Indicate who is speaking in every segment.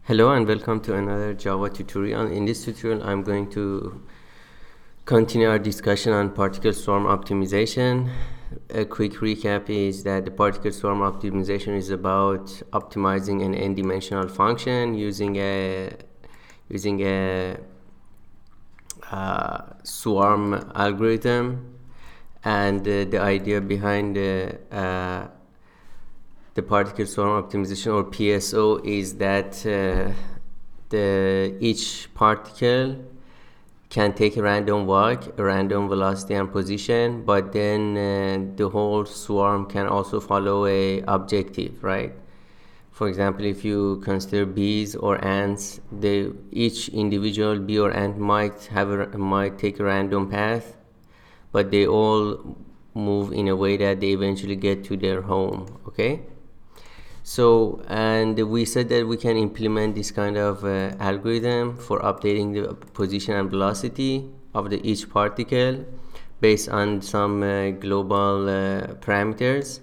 Speaker 1: Hello and welcome to another Java tutorial. In this tutorial, I'm going to continue our discussion on particle swarm optimization. A quick recap is that the particle swarm optimization is about optimizing an n-dimensional function using a swarm algorithm, and the idea behind the particle swarm optimization, or PSO, is that each particle can take a random walk, a random velocity and position, but then the whole swarm can also follow a objective, right? For example, if you consider bees or ants, each individual bee or ant might take a random path, but they all move in a way that they eventually get to their home. Okay. So, and we said that we can implement this kind of algorithm for updating the position and velocity of each particle based on some global parameters,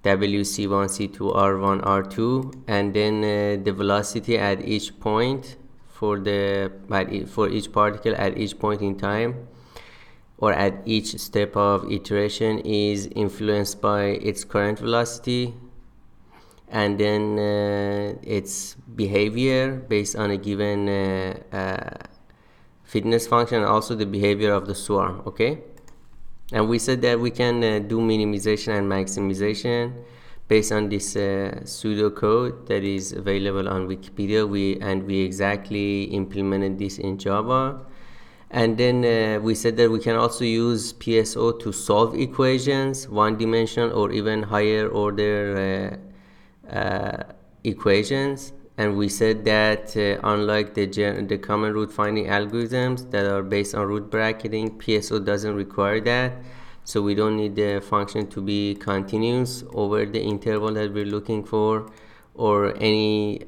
Speaker 1: W, C1, C2, R1, R2, and then the velocity at each point for each particle at each point in time, or at each step of iteration, is influenced by its current velocity, and then its behavior based on a given fitness function, and also the behavior of the swarm. Okay, and we said that we can do minimization and maximization based on this pseudo code that is available on Wikipedia. We exactly implemented this in Java. And then we said that we can also use PSO to solve equations, one-dimensional or even higher order equations. And we said that unlike the common root finding algorithms that are based on root bracketing, PSO doesn't require that. So we don't need the function to be continuous over the interval that we're looking for, or any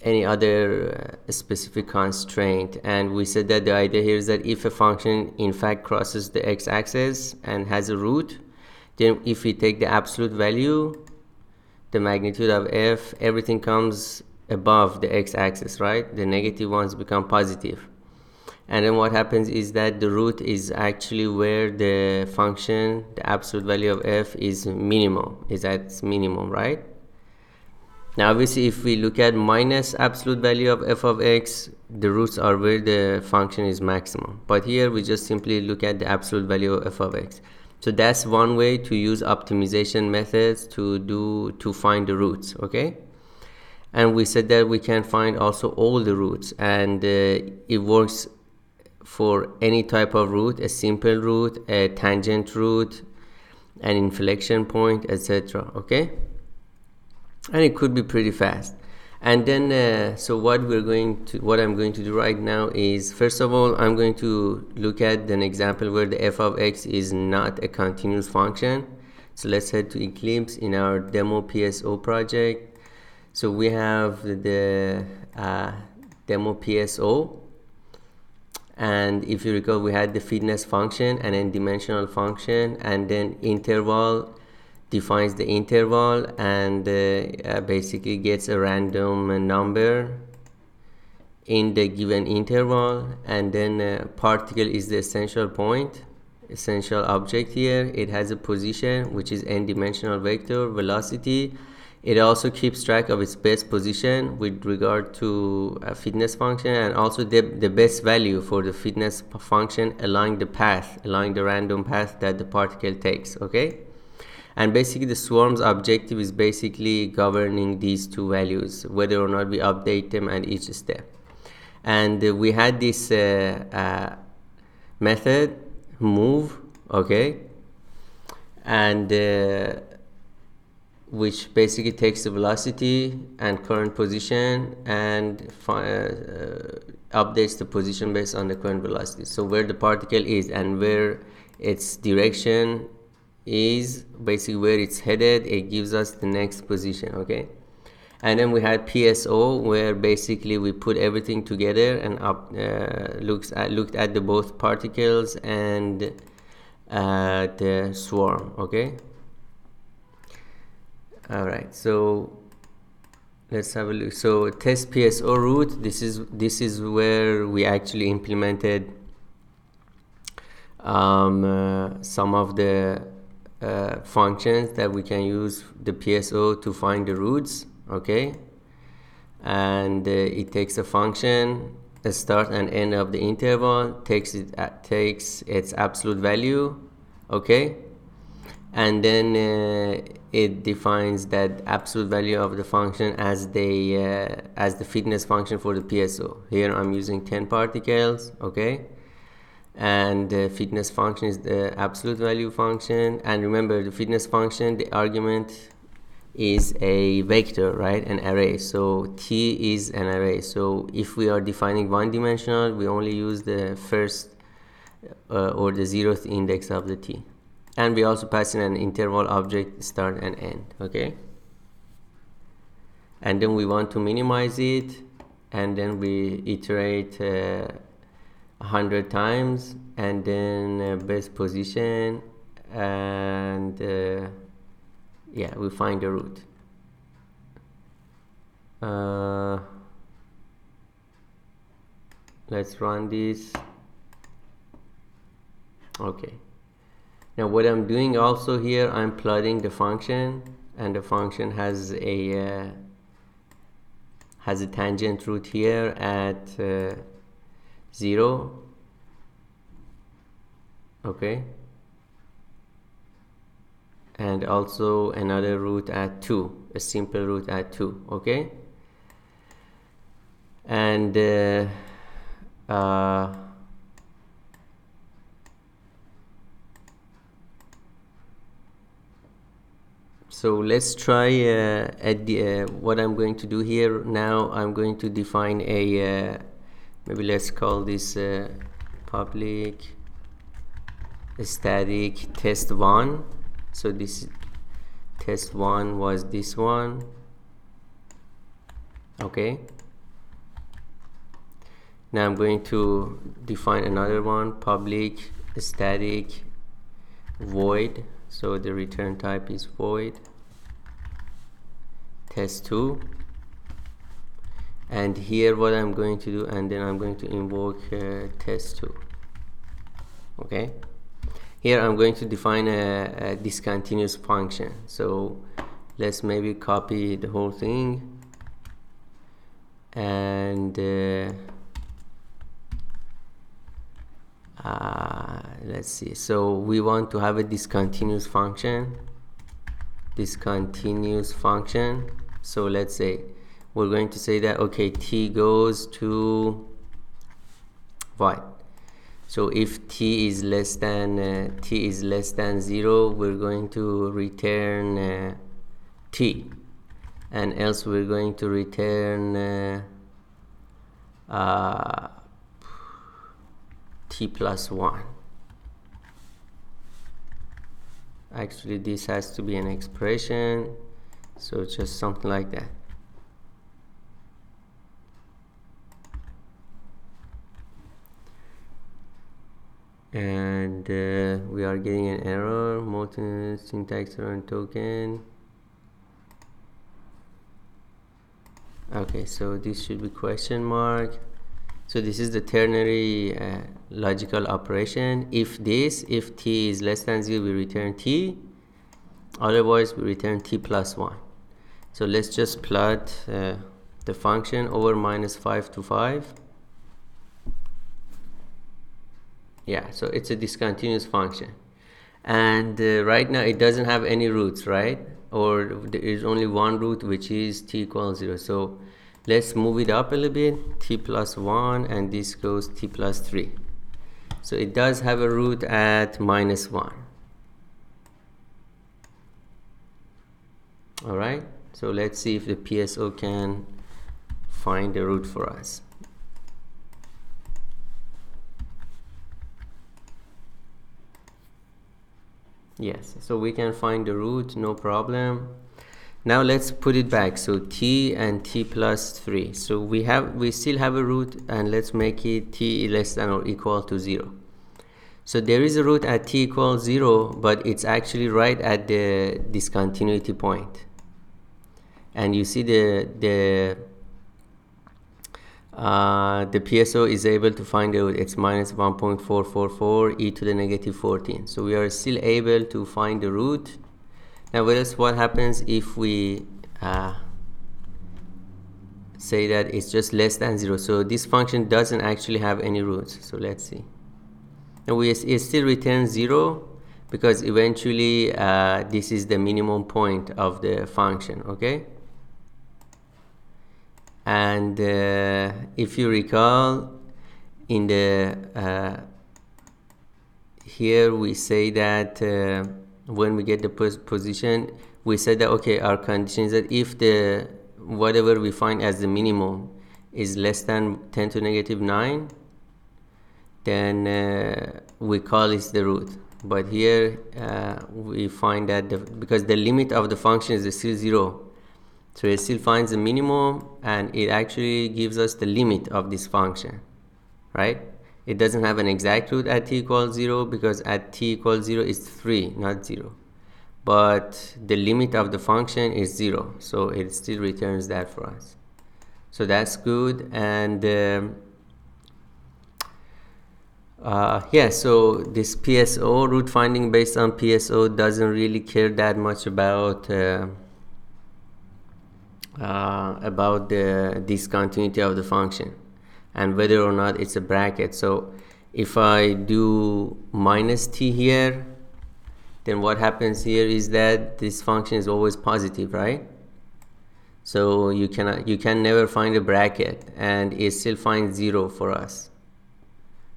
Speaker 1: other specific constraint. And we said that the idea here is that if a function in fact crosses the x-axis and has a root, then if we take the absolute value, the magnitude of f, everything comes above the x-axis, right? The negative ones become positive. And then what happens is that the root is actually where the function, the absolute value of f, is at minimum, right? Now obviously if we look at minus absolute value of f of x, the roots are where the function is maximum. But here we just simply look at the absolute value of f of x. So that's one way to use optimization methods to find the roots. Okay, and we said that we can find also all the roots, and it works for any type of root: a simple root, a tangent root, an inflection point, etc. Okay, and it could be pretty fast. And then so what I'm going to do right now is, first of all, I'm going to look at an example where the f of x is not a continuous function. So let's head to Eclipse in our demo PSO project. So we have the demo PSO, and if you recall, we had the fitness function, an n-dimensional function, and then interval defines the interval and basically gets a random number in the given interval. And then particle is the essential object here. It has a position, which is n-dimensional vector, velocity. It also keeps track of its best position with regard to a fitness function, and also the best value for the fitness function along the random path that the particle takes. Okay, and basically the swarm's objective is basically governing these two values, whether or not we update them at each step. And we had this method move, okay, and which basically takes the velocity and current position and updates the position based on the current velocity. So where the particle is and where its direction is, basically where it's headed, it gives us the next position. Okay, and then we had PSO, where basically we put everything together and looked at the both particles and the swarm. Okay, All right, so let's have a look. So test PSO root, this is where we actually implemented some of the functions that we can use the PSO to find the roots. Okay, and it takes a function, the start and end of the interval, takes its absolute value. Okay, and then it defines that absolute value of the function as the fitness function for the PSO. Here I'm using 10 particles. Okay, and the fitness function is the absolute value function. And remember, the fitness function, the argument is a vector, right, an array. So t is an array. So if we are defining one-dimensional, we only use the first or the 0th index of the t. And we also pass in an interval object, start and end. Okay, and then we want to minimize it, and then we iterate 100 times, and then best position, and yeah, we find the root. Let's run this. Okay, now what I'm doing also here, I'm plotting the function, and the function has a tangent root here at 0. Okay, and also another root at 2, a simple root at 2. Okay, and so let's try what I'm going to do here now. I'm going to define a maybe let's call this public static test1. So this test1 was this one. Okay, now I'm going to define another one, public static void. So the return type is void test2. And here what I'm going to do, and then I'm going to invoke test2. Okay, here I'm going to define a discontinuous function. So let's maybe copy the whole thing, and let's see. So we want to have a discontinuous function. So let's say we're going to say that, okay, t goes to void. So if t is less than 0, we're going to return t, and else we're going to return t plus 1. Actually, this has to be an expression, so just something like that. And we are getting an error, multi syntax error token. Okay, so this should be question mark. So this is the ternary logical operation. If t is less than 0, we return t, otherwise we return t plus 1. So let's just plot the function over -5 to 5. Yeah, so it's a discontinuous function, and right now it doesn't have any roots, right? Or there is only one root, which is t equals 0. So let's move it up a little bit, t plus 1, and this goes t plus 3. So it does have a root at -1. All right, so let's see if the PSO can find the root for us. Yes, so we can find the root, no problem. Now let's put it back. So t and t plus 3. So we still have a root, and let's make it t less than or equal to 0. So there is a root at t equals 0, but it's actually right at the discontinuity point. and you see the PSO is able to find the root. It's minus 1.444 e to the negative 14. So we are still able to find the root. Now what happens if we say that it's just less than 0? So this function doesn't actually have any roots. So let's see. Now it still returns 0 because eventually this is the minimum point of the function, okay? And if you recall, in the here we say that when we get the position, we said that okay, our condition is that if the whatever we find as the minimum is less than 10 to the negative 9, then we call it the root. But here we find that because the limit of the function is still 0, so it still finds the minimum, and it actually gives us the limit of this function, right? It doesn't have an exact root at t equals 0 because at t equals 0 is 3, not 0. But the limit of the function is 0, so it still returns that for us. So that's good. And yeah, so this PSO, root finding based on PSO, doesn't really care that much about the discontinuity of the function and whether or not it's a bracket. So if I do minus t here, then what happens here is that this function is always positive, right? So you can never find a bracket, and it still finds 0 for us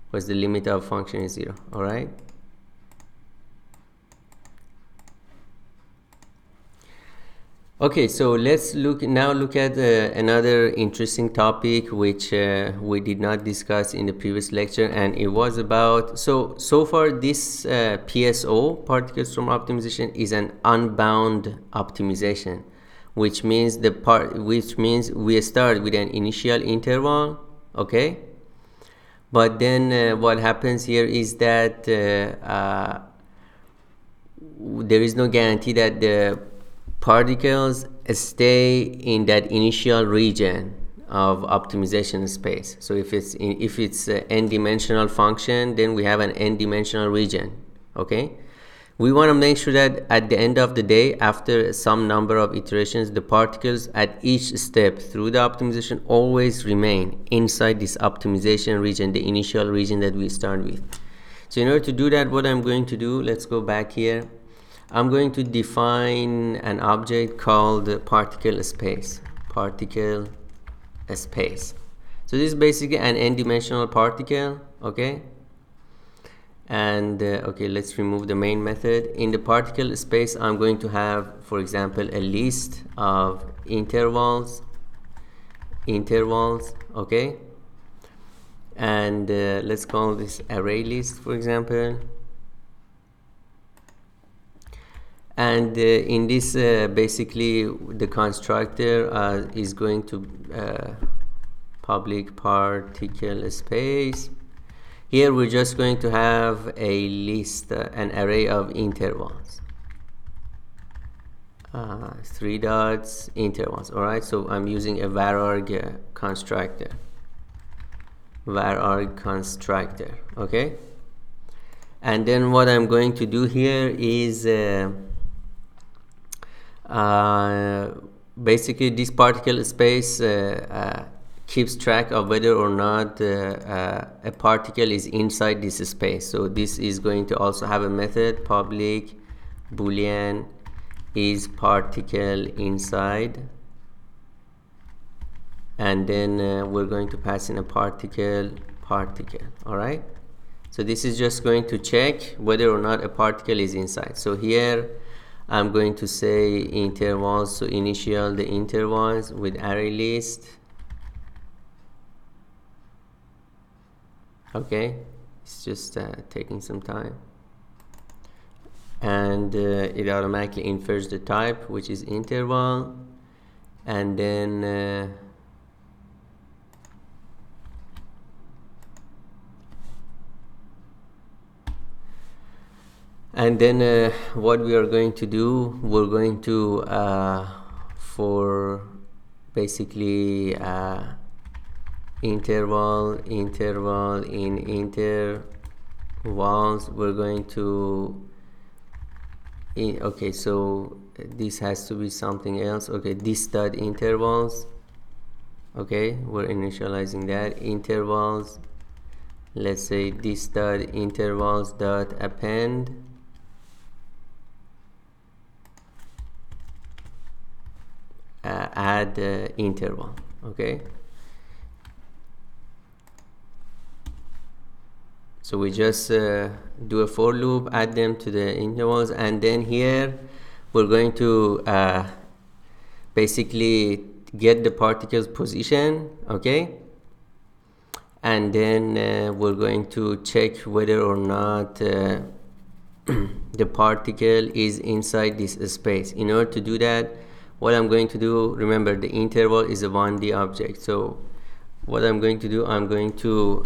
Speaker 1: because the limit of function is 0. All right. Okay, so let's look at another interesting topic which we did not discuss in the previous lecture, and it was about so far this PSO, particle storm optimization, is an unbound optimization, which means we start with an initial interval, okay? But then what happens here is that there is no guarantee that the particles stay in that initial region of optimization space. So if it's an n-dimensional function, then we have an n-dimensional region, okay? We want to make sure that at the end of the day, after some number of iterations, the particles at each step through the optimization always remain inside this optimization region, the initial region that we start with. So in order to do that, what I'm going to do, let's go back here. I'm going to define an object called particle space. Particle space. So this is basically an n-dimensional particle, okay? And okay, let's remove the main method. In the particle space, I'm going to have, for example, a list of intervals, okay? And let's call this array list, for example. And in this, basically, the constructor is going to public particle space. Here we're just going to have a list, an array of intervals. 3 dots intervals. All right. So I'm using a vararg constructor. Okay. And then what I'm going to do here is basically this particle space keeps track of whether or not a particle is inside this space. So this is going to also have a method, public boolean is particle inside, and then we're going to pass in a particle. All right. So this is just going to check whether or not a particle is inside. So here I'm going to say intervals, so initial the intervals with array list. Okay, it's just taking some time. And it automatically infers the type, which is interval. And then what we are going to do, we're going to for basically interval in intervals. We're going to okay, so this has to be something else. Okay, this dot intervals. Okay, we're initializing that intervals. Let's say this dot intervals dot append add interval. Okay, so we just do a for loop, add them to the intervals, and then here we're going to basically get the particle's position. Okay, and then we're going to check whether or not the particle is inside this space. In order to do that, what I'm going to do, remember the interval is a 1D object, so what I'm going to do, I'm going to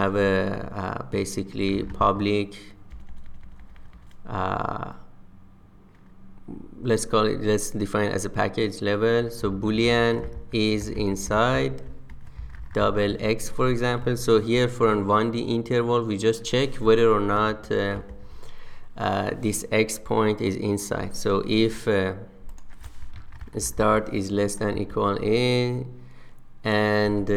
Speaker 1: have a basically public let's define it as a package level. So boolean is inside double x, for example. So here for an 1D interval, we just check whether or not this x point is inside. So if start is less than equal a and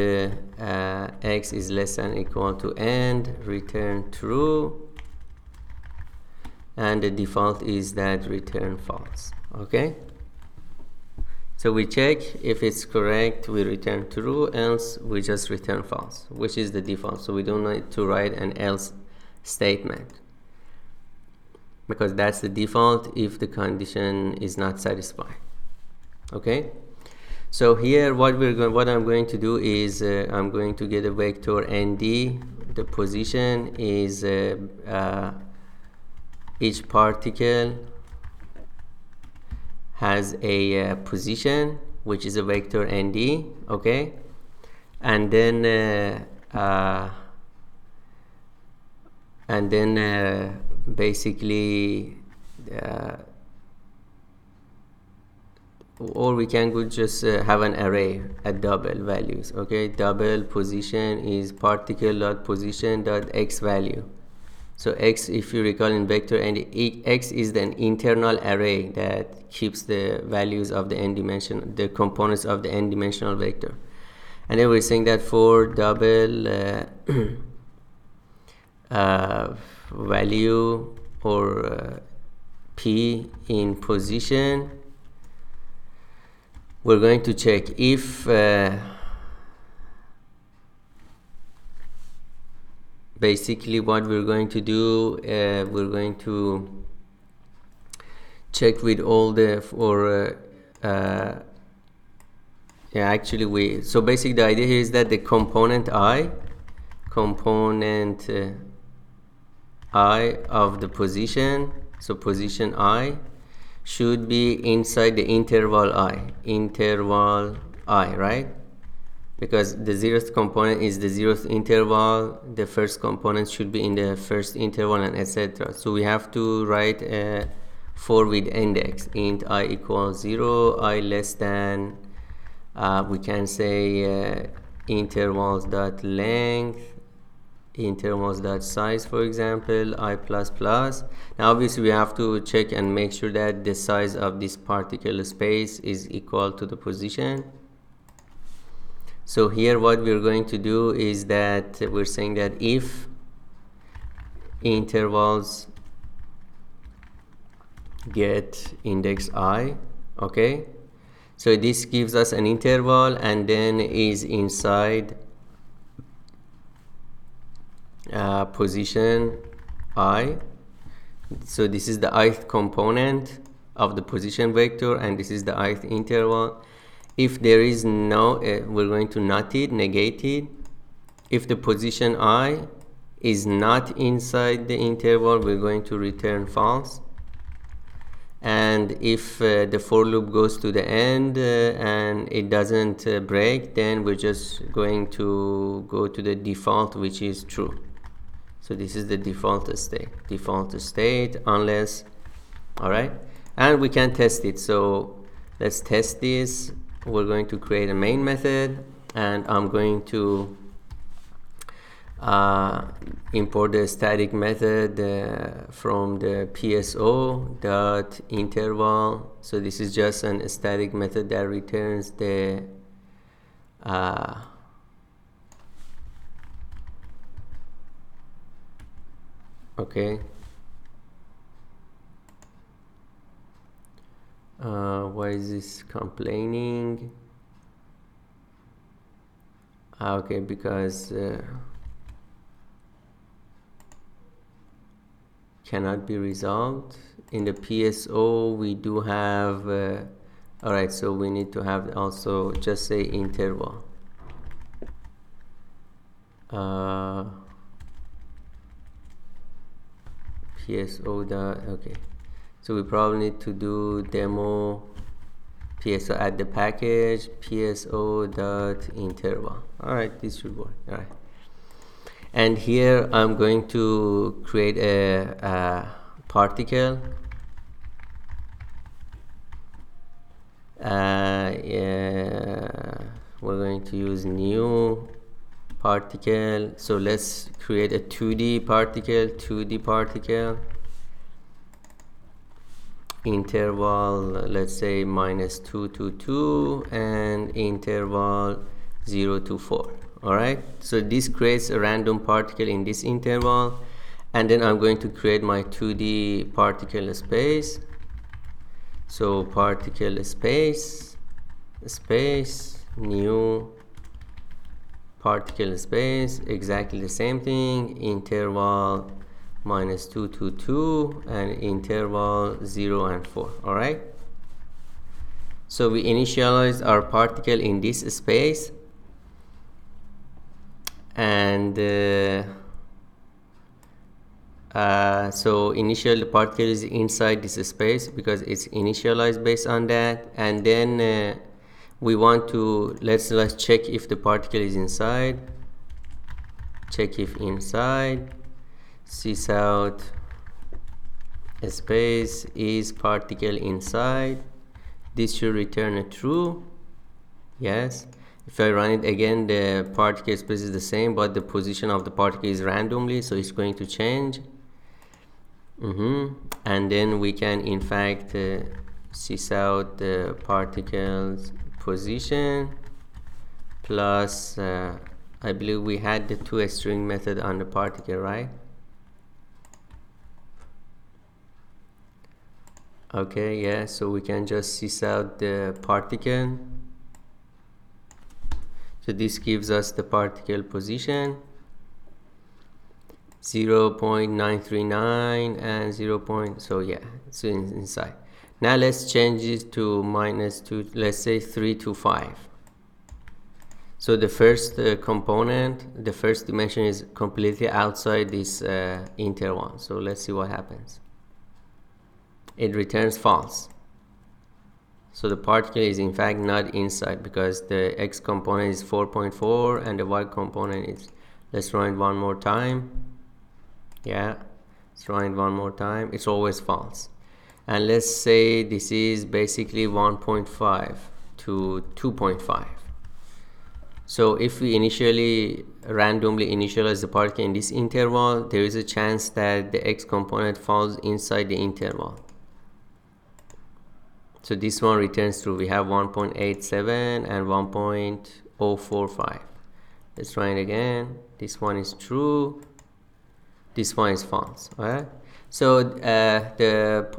Speaker 1: x is less than equal to end, return true, and the default is that return false. Okay, so we check if it's correct, we return true, else we just return false, which is the default. So we don't need to write an else statement because that's the default if the condition is not satisfied. Okay, so here what I'm going to do is I'm going to get a vector nd. The position is each particle has a position which is a vector nd. Okay, and then basically or we can just have an array at double values. Okay, double position is particle dot position dot x value. So x, if you recall in vector, and x is the internal array that keeps the values of the the components of the n-dimensional vector. And then we're saying that for double value or p in position, we're going to check if basically what we're going to do, we're going to check with all the so basically the idea here is that the component I of the position, so position I should be inside the interval I, right? Because the zeroth component is the zeroth interval, the first component should be in the first interval, and etc. So we have to write a for with index int I equals 0, I less than we can say intervals dot length, intervals dot size, for example, I plus plus. Now obviously we have to check and make sure that the size of this particle space is equal to the position. So here what we're going to do is that we're saying that if intervals get index I, okay, so this gives us an interval and then is inside position I. So this is the ith component of the position vector, and this is the ith interval. If there is no, we're going to negate it. If the position I is not inside the interval, we're going to return false. And if the for loop goes to the end and it doesn't break, then we're just going to go to the default, which is true. So this is the default state unless, all right, and we can test it. So let's test this. we're going to create a main method, and I'm going to import the static method from the PSO dot interval. So this is just a static method that returns the okay. Why is this complaining? Okay, because cannot be resolved. In the PSO we do have alright, so we need to have also just say interval. PSO dot, okay, so we probably need to do demo PSO, add the package PSO dot interval. Alright, this should work. Alright, and here I'm going to create a particle. Yeah, we're going to use new particle. So let's create a 2D particle, interval, let's say -2 to 2 and interval 0 to 4. Alright, so this creates a random particle in this interval, and then I'm going to create my 2D particle space. So particle space new particle space, exactly the same thing, interval -2 to 2 and interval 0 and 4. Alright, so we initialize our particle in this space, and so initially the particle is inside this space because it's initialized based on that, and then we want to let's check if the particle is inside. Check if inside, sysout space is particle inside. This should return a true. Yes. If I run it again, the particle space is the same, but the position of the particle is randomly, so it's going to change. And then we can in fact sysout the particle's position plus I believe we had the toString method on the particle, right? Okay, yeah, so we can just sysout the particle. So this gives us the particle position 0.939 and 0. So yeah, it's inside. Now let's change it to -2, let's say 3 to 5. So the first component, the first dimension is completely outside this interval. So let's see what happens. It returns false. So the particle is in fact not inside because the x component is 4.4 and the y component is, let's run it one more time. Yeah, let's run it one more time. It's always false. And let's say this is basically 1.5 to 2.5. So if we initially randomly initialize the particle in this interval, there is a chance that the x component falls inside the interval. So this one returns true. We have 1.87 and 1.045. Let's try it again. This one is true. This one is false. Alright. So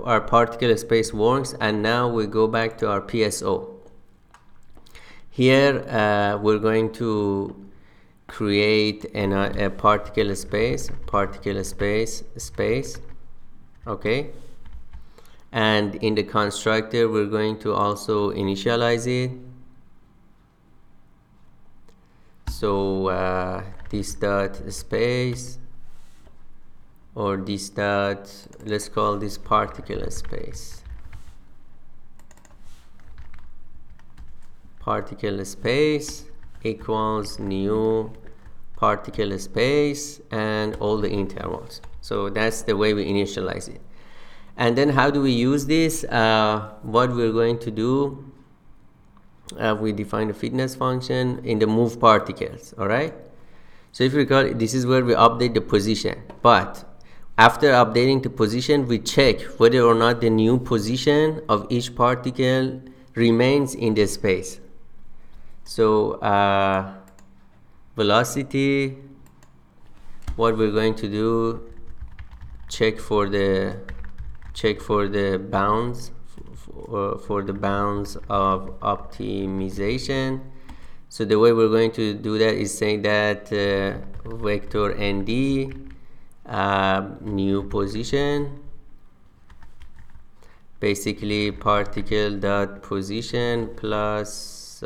Speaker 1: our particle space works, and now we go back to our PSO. Here we're going to create a particle space. Okay. And in the constructor we're going to also initialize it. So this dot space, or this dot, let's call this particle space. Particle space equals new particle space and all the intervals. So that's the way we initialize it. And then how do we use this? What we're going to do, we define a fitness function in the move particles. All right, so if you recall, this is where we update the position, but after updating the position, we check whether or not the new position of each particle remains in the space. So velocity, what we're going to do, check for the bounds, for the bounds of optimization. So the way we're going to do that is saying that vector nd new position, basically particle dot position plus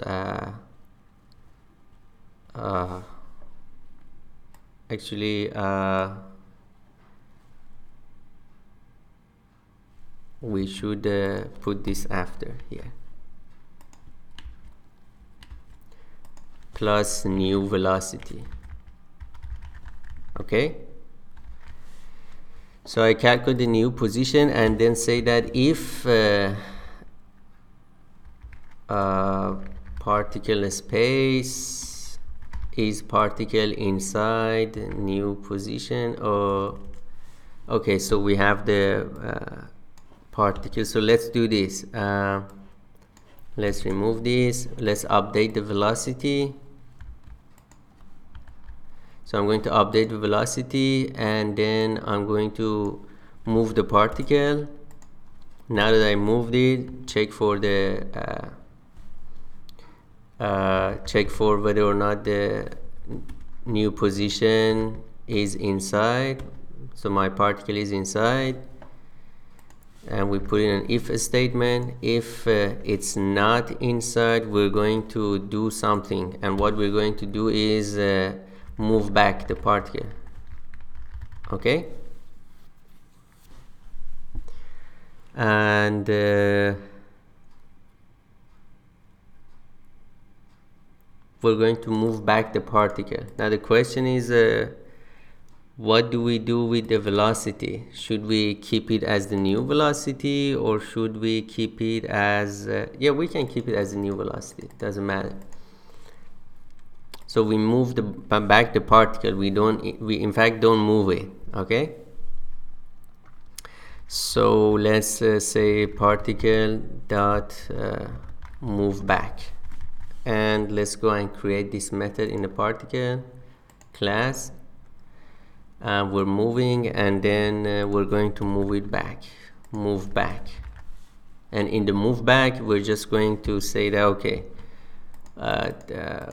Speaker 1: actually we should put this after here, plus new velocity. Okay, so I calculate the new position and then say that if particle space is particle inside new position, or okay, so we have the particle. So let's do this. Let's remove this. Let's update the velocity. So I'm going to update the velocity and then I'm going to move the particle. Now that I moved it, check for the check for whether or not the new position is inside. So my particle is inside, and we put in an if statement. If it's not inside, we're going to do something, and what we're going to do is move back the particle. Okay, and we're going to move back the particle. Now the question is, what do we do with the velocity? Should we keep it as the new velocity, or should we keep it as yeah, we can keep it as the new velocity, it doesn't matter. So we move back the particle, we in fact don't move it. Okay, so let's say particle dot move back, and let's go and create this method in the particle class. We're moving, and then we're going to move it back, move back, and in the move back we're just going to say that okay,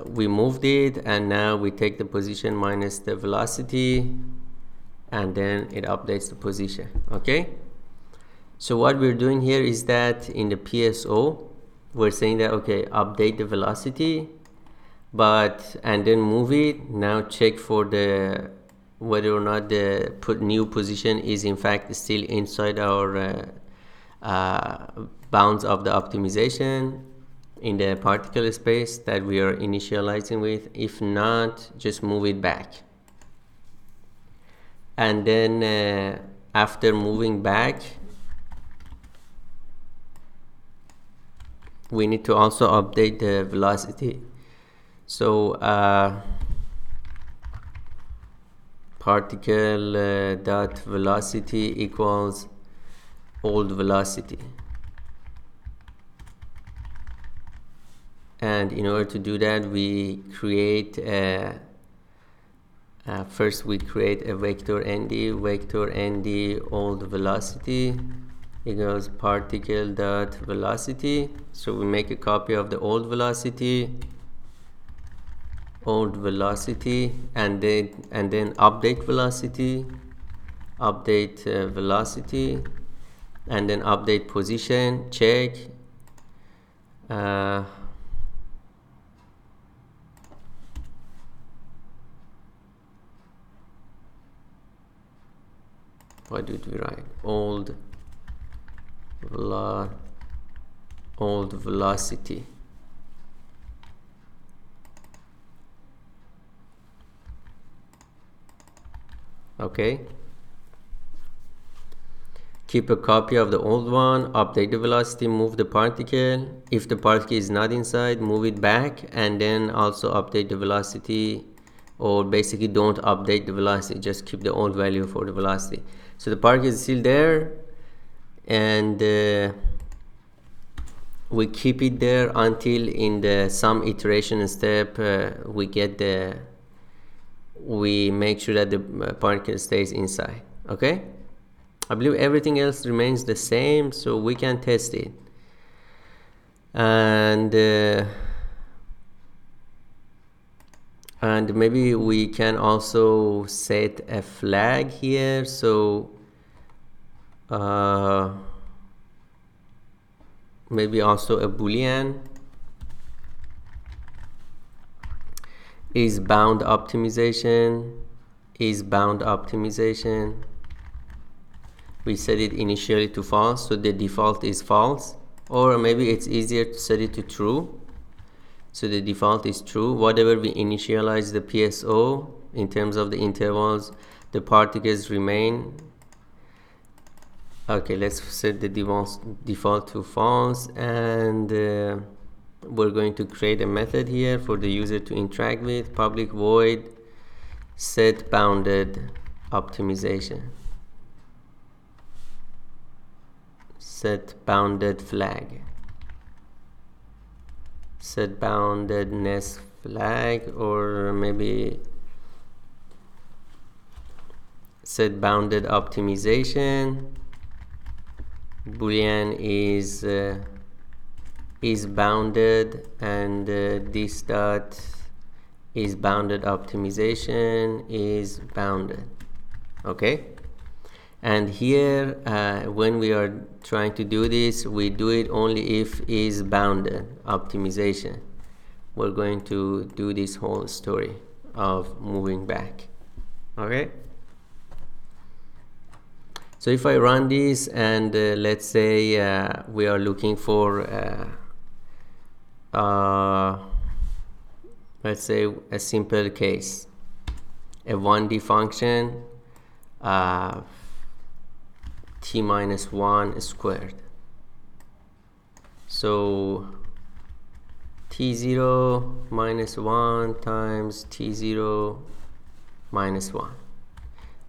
Speaker 1: we moved it, and now we take the position minus the velocity, and then it updates the position. Okay, so what we're doing here is that in the PSO we're saying that okay, update the velocity, but and then move it. Now check for the whether or not the new position is in fact still inside our bounds of the optimization in the particle space that we are initializing with. If not, just move it back. And then after moving back, we need to also update the velocity. So particle dot velocity equals old velocity, and in order to do that we create first we create a vector nd old velocity equals particle dot velocity. So we make a copy of the old velocity, and then update velocity, velocity, and then update position, check. What did we write? Old velocity. Okay, keep a copy of the old one, update the velocity, move the particle. If the particle is not inside, move it back, and then also update the velocity, or basically don't update the velocity, just keep the old value for the velocity. So the particle is still there, and we keep it there until in the some iteration step we make sure that the particle stays inside. Okay, I believe everything else remains the same, so we can test it. And maybe we can also set a flag here. So maybe also a boolean is bound optimization, we set it initially to false, so the default is false, or maybe it's easier to set it to true, so the default is true. Whatever we initialize the PSO in terms of the intervals, the particles remain. Okay, let's set the default to false, and we're going to create a method here for the user to interact with. Public void set bounded optimization, set bounded flag, set boundedness flag, or maybe set bounded optimization. Boolean is bounded, and this dot is bounded optimization is bounded. Okay, and here when we are trying to do this, we do it only if is bounded optimization. We're going to do this whole story of moving back. Okay, so if I run this, and let's say we are looking for let's say a simple case, a 1D function t minus 1 squared. So t0 minus 1 times t0 minus 1,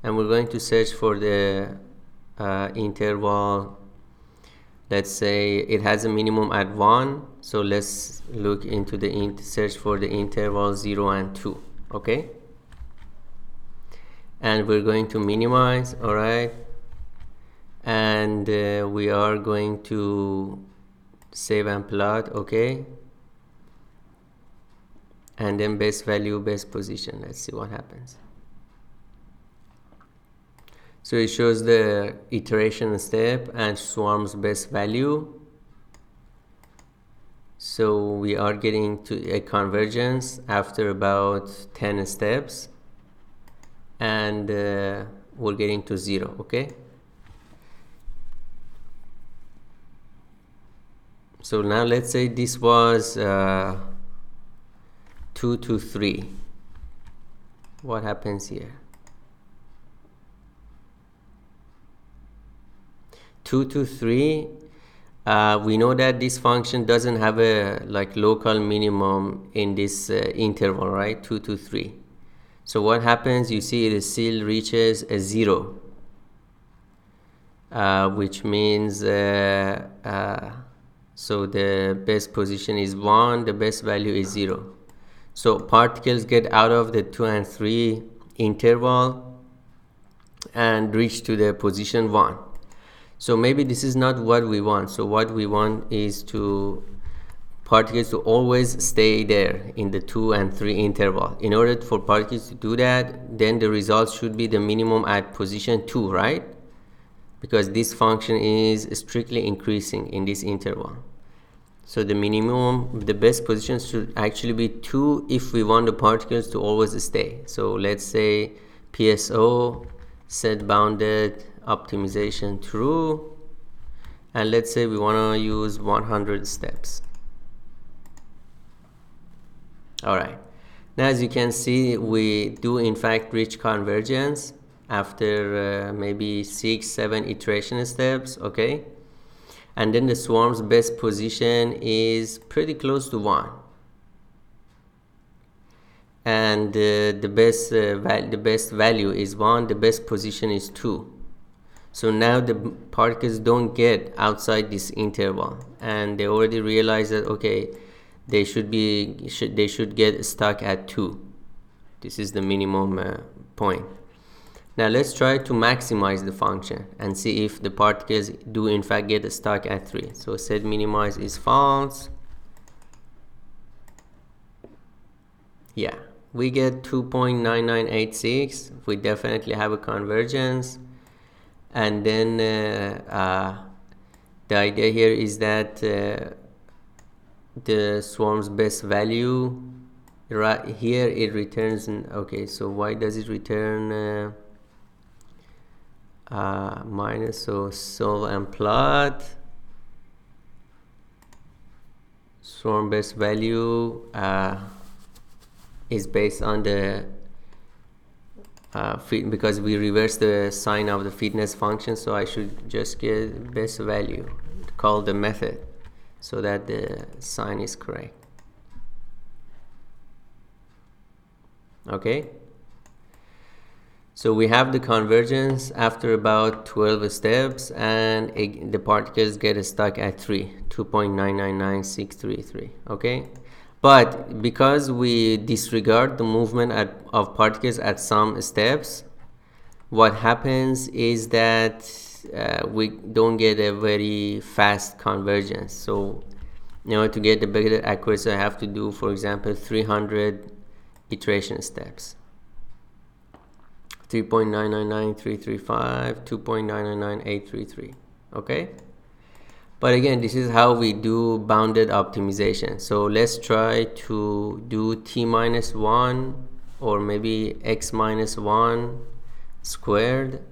Speaker 1: and we're going to search for the interval. Let's say it has a minimum at 1, so let's look into the search for the interval 0 and 2. Okay, and we're going to minimize. All right, and we are going to save and plot. Okay, and then best value, best position. Let's see what happens. So it shows the iteration step and swarm's best value. So we are getting to a convergence after about 10 steps, and we're getting to 0. Okay, so now let's say this was 2 to 3. What happens here? 2 to 3, we know that this function doesn't have a local minimum in this interval, right? 2 to 3. So what happens? You see it still reaches a 0, which means so the best position is 1, the best value is 0. So particles get out of the 2 and 3 interval and reach to the position 1. So maybe this is not what we want. So what we want is to particles to always stay there in the 2 and 3 interval. In order for particles to do that, then the result should be the minimum at position 2, right? Because this function is strictly increasing in this interval. So the minimum, the best position should actually be 2 if we want the particles to always stay. So let's say PSO set bounded optimization true, and let's say we want to use 100 steps. All right, now as you can see, we do in fact reach convergence, after maybe 6-7 iteration steps. Okay, and then the swarm's best position is pretty close to 1, and the best value is 1, the best position is 2. So now the particles don't get outside this interval, and they already realize that okay, they should get stuck at 2. This is the minimum point. Now let's try to maximize the function and see if the particles do in fact get stuck at 3. So set minimize is false. Yeah, we get 2.9986. We definitely have a convergence. And then the idea here is that the swarm's best value right here, it returns. Okay, so why does it return minus? So solve and plot. Swarm best value is based on the because we reverse the sign of the fitness function, so I should just get best value, call the method so that the sign is correct. Okay, so we have the convergence after about 12 steps, and the particles get stuck at 3, 2.999633. Okay, but because we disregard the movement of particles at some steps, what happens is that we don't get a very fast convergence. So in order to get the better accuracy, I have to do, for example, 300 iteration steps. 3.999335, 2.999833. Okay, but again, this is how we do bounded optimization. So let's try to do t-1 or maybe x-1 squared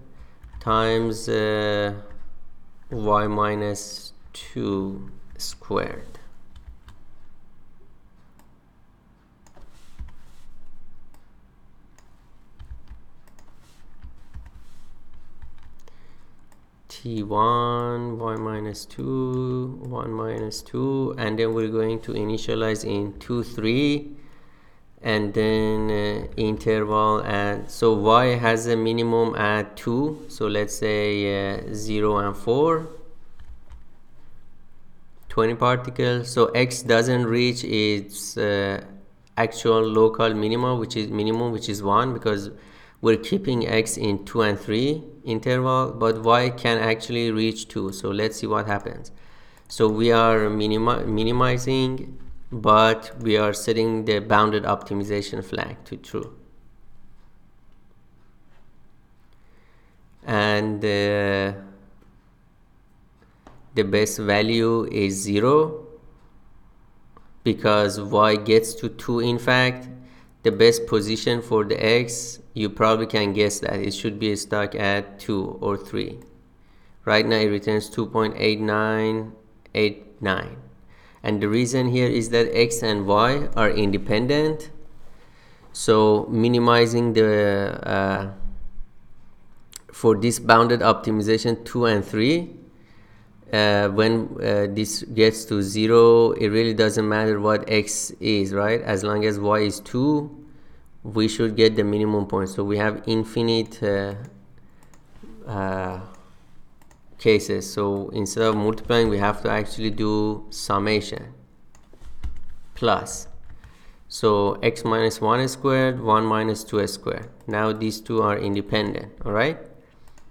Speaker 1: times y-2 squared. T1, y-2, 1-2, and then we're going to initialize in 2, 3, and then interval, and so y has a minimum at 2, so let's say 0 and 4, 20 particles. So x doesn't reach its actual local minimum, which is 1, because we're keeping x in 2 and 3 interval, but y can actually reach 2. So let's see what happens. So we are minimizing, but we are setting the bounded optimization flag to true. And the best value is 0 because y gets to 2. In fact, the best position for the x, you probably can guess that it should be stuck at 2 or 3. Right now it returns 2.8989, and the reason here is that x and y are independent. So minimizing the for this bounded optimization 2 and 3, when this gets to 0, it really doesn't matter what x is, right? As long as y is 2, we should get the minimum point. So we have infinite cases. So instead of multiplying, we have to actually do summation plus. So x minus 1 squared, 1 minus 2 squared. Now these two are independent, all right?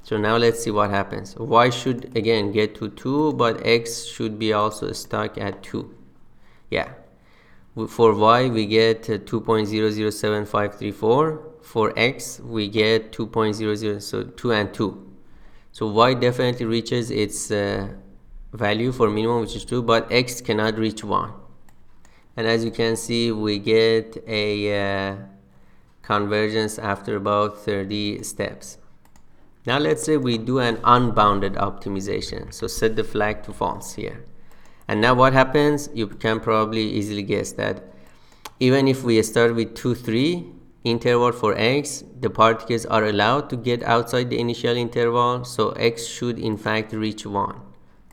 Speaker 1: So now let's see what happens. Y should again get to 2, but x should be also stuck at 2. Yeah. For y, we get 2.007534. For x, we get 2.00, so 2 and 2. So y definitely reaches its value for minimum, which is 2, but x cannot reach 1. And as you can see, we get a convergence after about 30 steps. Now let's say we do an unbounded optimization. So set the flag to false here. And now what happens? You can probably easily guess that even if we start with 2, 3, interval for x, the particles are allowed to get outside the initial interval, so x should in fact reach 1.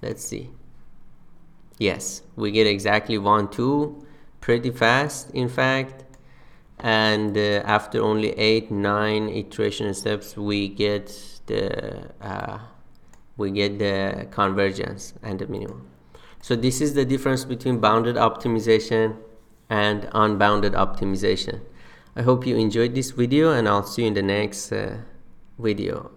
Speaker 1: Let's see. Yes, we get exactly 1, 2 pretty fast in fact, and after only 8, 9 iteration steps we get the convergence and the minimum. So this is the difference between bounded optimization and unbounded optimization. I hope you enjoyed this video, and I'll see you in the next video.